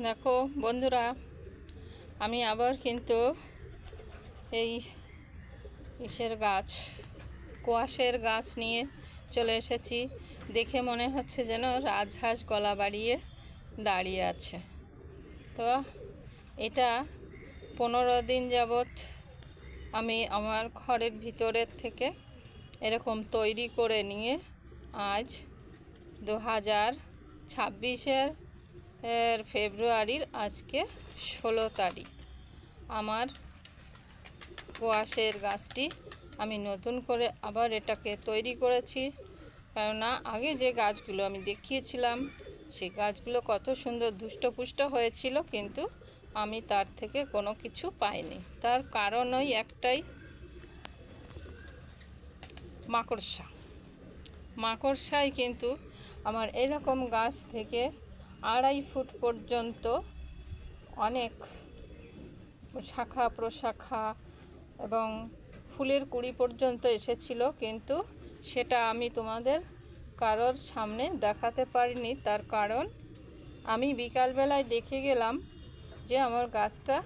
দেখো বন্ধুরা, আমি আবার কিন্তু এই কোয়াশের গাছ নিয়ে চলে এসেছি। দেখে মনে হচ্ছে যেন রাজহাঁস গলা বাড়িয়ে দাঁড়িয়ে আছে। তো এটা 15 দিন যাবৎ আমি আমার ঘরের ভিতরের থেকে এরকম তৈরি করে নিয়ে আজ 2026-এর ফেব্রুয়ারির আজকে 16 তারিখ আমার কোয়াশের গাছটি আমি নতুন করে আবার এটাকে তৈরি করেছি। কেননা আগে যে গাছগুলো আমি দেখিয়েছিলাম সেই গাছগুলো কত সুন্দর ধুষ্টপুষ্ট হয়েছিল, কিন্তু আমি তার থেকে কোনো কিছু পাইনি। তার কারণ ওই একটাই, মাকড়সাই কিন্তু আমার এরকম গাছ থেকে 2.5 ফুট পর্যন্ত অনেক শাখা প্রশাখা এবং ফুলের কুঁড়ি পর্যন্ত এসেছিল, কিন্তু সেটা আমি তোমাদের কারোর সামনে দেখাতে পারিনি। তার কারণ আমি বিকালবেলায় দেখে গেলাম যে আমার গাছটা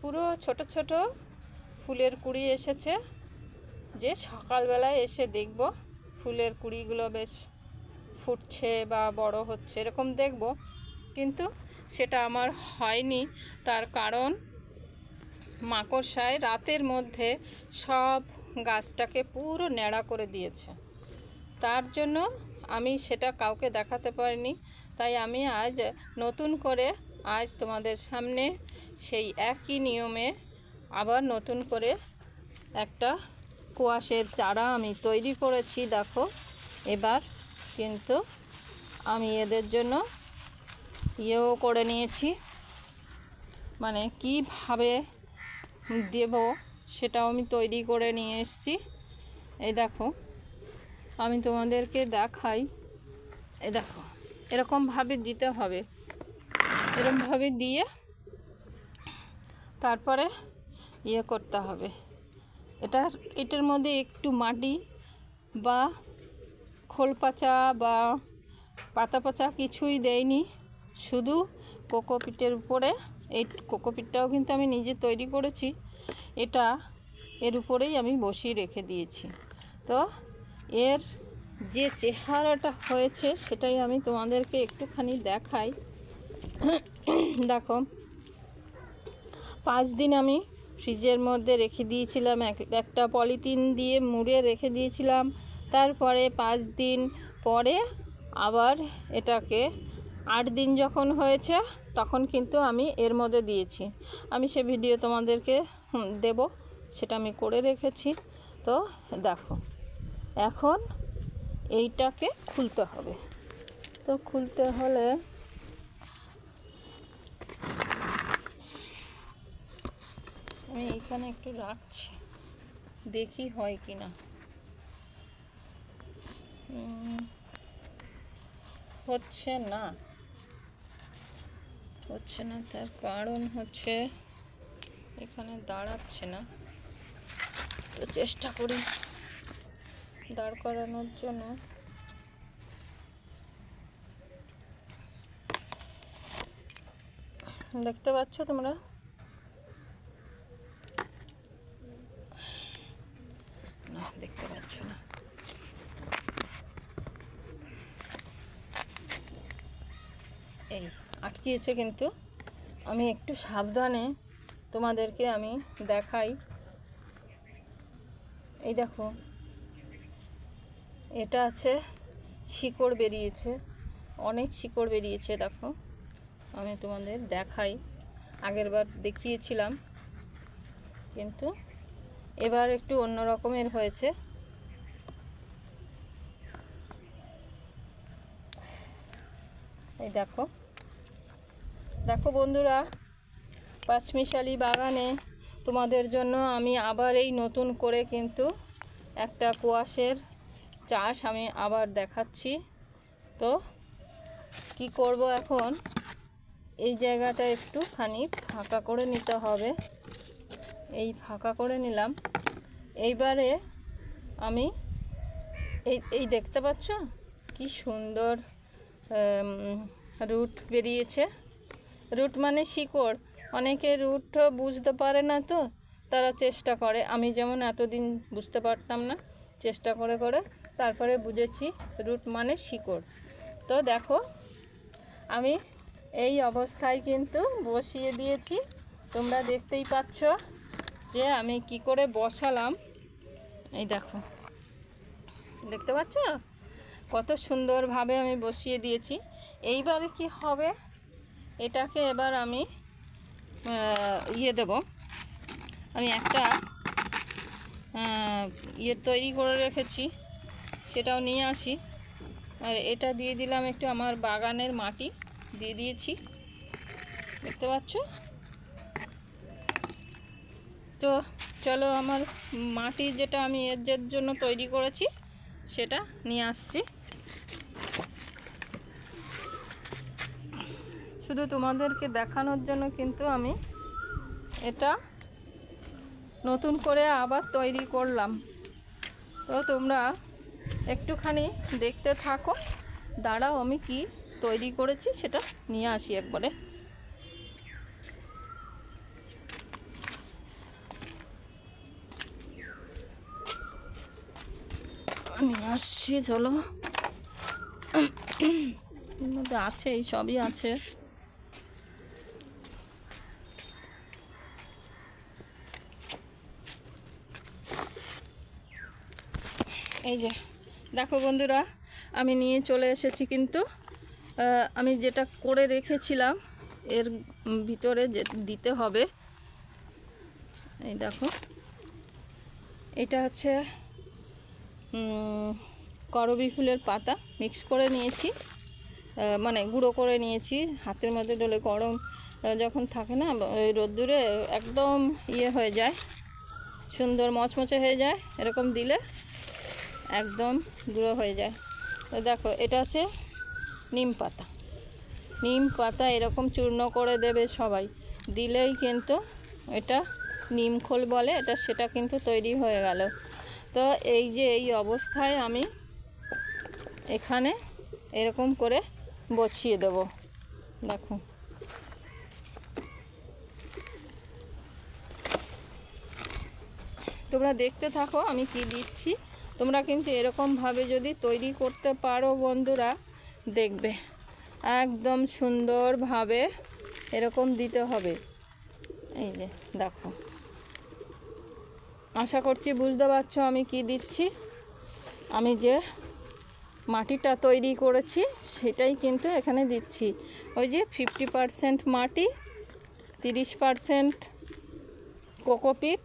পুরো ছোট ছোট ফুলের কুঁড়ি এসেছে, যে সকালবেলায় এসে দেখব ফুলের কুঁড়িগুলো বেশ ফুটছে বা বড় হচ্ছে এরকম দেখব, কিন্তু সেটা আমার হয়নি। তার কারণ মাকড়সায় রাতের মধ্যে সব গাছটাকে পুরো ন্যাড়া করে দিয়েছে। তার জন্য আমি সেটা কাউকে দেখাতে পারিনি। তাই আমি আজ নতুন করে তোমাদের সামনে সেই একই নিয়মে আবার নতুন করে একটা কোয়াশের চারা আমি তৈরি করেছি। দেখো, এবার কিন্তু আমি এদের জন্য করে নিয়েছি, মানে কীভাবে দেব সেটাও আমি তৈরি করে নিয়ে এসেছি। এই দেখো, আমি তোমাদেরকে দেখাই। এই দেখো, এরকমভাবে দিতে হবে, এরকমভাবে দিয়ে তারপরে করতে হবে। এটার মধ্যে একটু মাটি বা খোল পচা বা পাতা পচা কিছুই দেয়নি, শুধু কোকোপিটের উপরে। এই কোকোপিটটাও কিন্তু আমি নিজে তৈরি করেছি, এর উপরেই আমি বসিয়ে রেখে দিয়েছি। তো এর যে চেহারাটা হয়েছে সেটাই আমি তোমাদেরকে একটুখানি দেখাই। দেখো, 5 দিন আমি ফ্রিজের মধ্যে রেখে দিয়েছিলাম, একটা পলিথিন দিয়ে মুড়ে রেখে দিয়েছিলাম। তারপরে 5 দিন পরে আবার এটাকে 8 দিন যখন হয়েছে তখন কিন্তু আমি এর মধ্যে দিয়েছি। আমি সে ভিডিও তোমাদেরকে দেব, সেটা আমি করে রেখেছি। তো দেখো, এখন এইটাকে খুলতে হবে। তো খুলতে হলে আমি এখানে একটু রাখছি, দেখি হয় কি না। হচ্ছে না, তার কারণ হচ্ছে এখানে দাঁড়াচ্ছে না। তো চেষ্টা করি দাঁড় করানোর জন্য। দেখতে পাচ্ছ তোমরা? না, দেখতে পাচ্ছ না। এই আটকিয়েছে, কিন্তু আমি একটু সাবধানে তোমাদেরকে আমি দেখাই। এই দেখো, এটা আছে, শিকড় বেরিয়েছে, অনেক শিকড় বেরিয়েছে। দেখো, আমি তোমাদের দেখাই। আগেরবার দেখিয়েছিলাম, কিন্তু এবার একটু অন্য রকমের হয়েছে। এই দেখো বন্ধুরা, পাঁচমিশালি বাগানে তোমাদের জন্য আমি আবার এই নতুন করে কিন্তু একটা কোয়াশের চাষ আমি আবার দেখাচ্ছি। তো কি করব এখন, এই জায়গাটা একটুখানি ফাঁকা করে নিতে হবে। এই ফাঁকা করে নিলাম। এইবারে আমি এই দেখতে পাচ্ছ কি সুন্দর রুট বেরিয়েছে। রুট মানে শিকড়। অনেকে রুট বুঝতে পারে না, তো তারা চেষ্টা করে। আমি যেমন এতদিন বুঝতে পারতাম না, চেষ্টা করে করে তারপরে বুঝেছি রুট মানে শিকড়। তো দেখো আমি এই অবস্থায় কিন্তু বসিয়ে দিয়েছি। তোমরা দেখতেই পাচ্ছ যে আমি কি করে বসালাম। এই দেখো, দেখতে পাচ্ছ কত সুন্দরভাবে আমি বসিয়ে দিয়েছি। এইবারে কি হবে, এটাকে এবার আমি দেব। আমি একটা তৈরি করে রেখেছি, সেটাও নিয়ে আসি। আর এটা দিয়ে দিলাম একটু আমার বাগানের মাটি দিয়ে দিয়েছি, দেখতে পাচ্ছ। তো চলো আমার মাটি যেটা আমি এর জন্য তৈরি করেছি সেটা নিয়ে আসছি। শুধু তোমাদেরকে দেখানোর জন্য কিন্তু আমি এটা নতুন করে আবার তৈরি করলাম। তো তোমরা একটুখানি দেখতে থাকো, দাঁড়াও আমি কি তৈরি করেছি সেটা নিয়ে আসি একবারে। নিয়ে আসছি, চলো। এর মধ্যে আছে, এই সবই আছে। এই যে দেখো বন্ধুরা, আমি নিয়ে চলে এসেছি। কিন্তু আমি যেটা করে রেখেছিলাম এর ভিতরে যে দিতে হবে, এই দেখো, এটা হচ্ছে করবী ফুলের পাতা মিক্স করে নিয়েছি, মানে গুঁড়ো করে নিয়েছি। হাতের মধ্যে ডলে গরম যখন থাকে না, ওই রোদ্দুরে একদম হয়ে যায়, সুন্দর মচমচে হয়ে যায়। এরকম দিলে একদম গুঁড়ো হয়ে যায়। তো দেখো, এটা হচ্ছে নিম পাতা। নিম পাতা এরকম চূর্ণ করে দেবে সবাই, দিলেই কিন্তু এটা নিমখোল বলে, সেটা কিন্তু তৈরি হয়ে গেল। তো এই যে এই অবস্থায় আমি এখানে এরকম করে বসিয়ে দেব। দেখো, তোমরা দেখতে থাকো আমি কি দিচ্ছি। তোমরা কিন্তু এরকমভাবে যদি তৈরি করতে পারো বন্ধুরা, দেখবে একদম সুন্দরভাবে এরকম দিতে হবে। এই যে দেখো, আশা করছি বুঝতে পারছো আমি কি দিচ্ছি। আমি যে মাটিটা তৈরি করেছি সেটাই কিন্তু এখানে দিচ্ছি। ওই যে 50% মাটি, 30% কোকোপিট,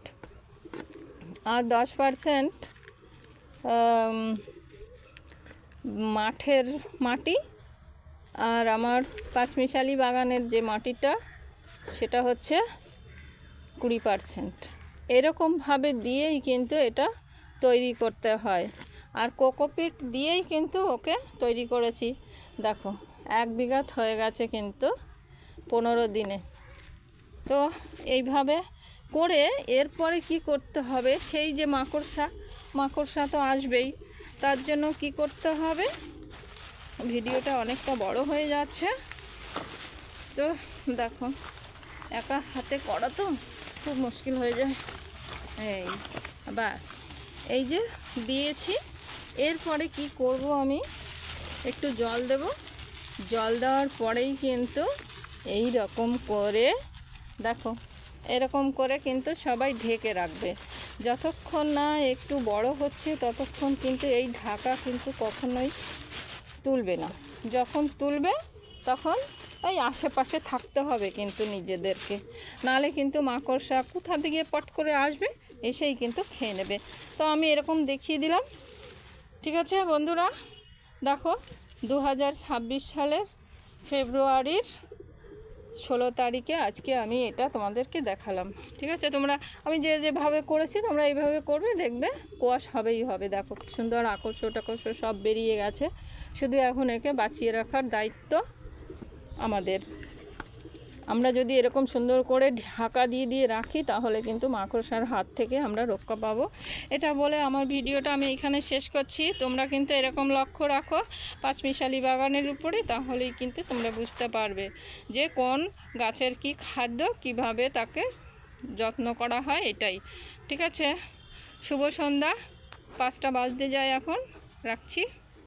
আর 10% মাঠের মাটি, আর আমার পাঁচমিশালি বাগানের যে মাটিটা সেটা হচ্ছে 20%। এরকমভাবে দিয়েই কিন্তু এটা তৈরি করতে হয়। আর কোকোপিট দিয়েই কিন্তু ওকে তৈরি করেছি। দেখো 1 বিঘা হয়ে গেছে কিন্তু 15 দিনে। তো এইভাবে করে এরপরে কি করতে হবে, সেই যে মাকড়সা তো আসবেই, তার জন্য কি করতে হবে। ভিডিওটা অনেকটা বড় হয়ে যাচ্ছে, তো দেখো একা হাতে করা তো খুব মুশকিল হয়ে যায়। এই বাস, এই যে দিয়েছি। এরপরে কি করব, আমি একটু জল দেব। জল দেওয়ার পরেই কিন্তু এই রকম করে দেখো, এরকম করে কিন্তু সবাই ঢেকে রাখবে। যতক্ষণ না একটু বড় হচ্ছে ততক্ষণ কিন্তু এই ঢাকা কিন্তু কখনোই তুলবে না। যখন তুলবে তখন এই আশেপাশে থাকতে হবে কিন্তু নিজেদেরকে, নালে কিন্তু মাকড়সা কোথা থেকে পট করে আসবে, এসেই কিন্তু খেয়ে নেবে। তো আমি এরকম দেখিয়ে দিলাম। ঠিক আছে বন্ধুরা, দেখো 2026 সালের ফেব্রুয়ারির 16 তারিখে আজকে আমি এটা তোমাদেরকে দেখালাম। ঠিক আছে, তোমরা আমি যেভাবে করেছি তোমরা এইভাবে করবে, দেখবে কোয়াশ হবেই হবে। দেখো কি সুন্দর আকর্ষণ সব বেরিয়ে গেছে। শুধু এখন একে বাঁচিয়ে রাখার দায়িত্ব আমাদের। আমরা যদি এরকম সুন্দর করে ঢাকা দিয়ে দিয়ে রাখি তাহলে কিন্তু মাকড়সার হাত থেকে আমরা রক্ষা পাবো। এটা বলে আমার ভিডিওটা আমি এখানে শেষ করছি। তোমরা কিন্তু এরকম লক্ষ্য রাখো পাঁচমিশালি বাগানের উপরে, তাহলেই কিন্তু তোমরা বুঝতে পারবে যে কোন গাছের কি খাদ্য, কিভাবে তাকে যত্ন করা হয়। এটাই ঠিক আছে। শুভ সন্ধ্যা, 5টা বাজতে যায় এখন, রাখছি।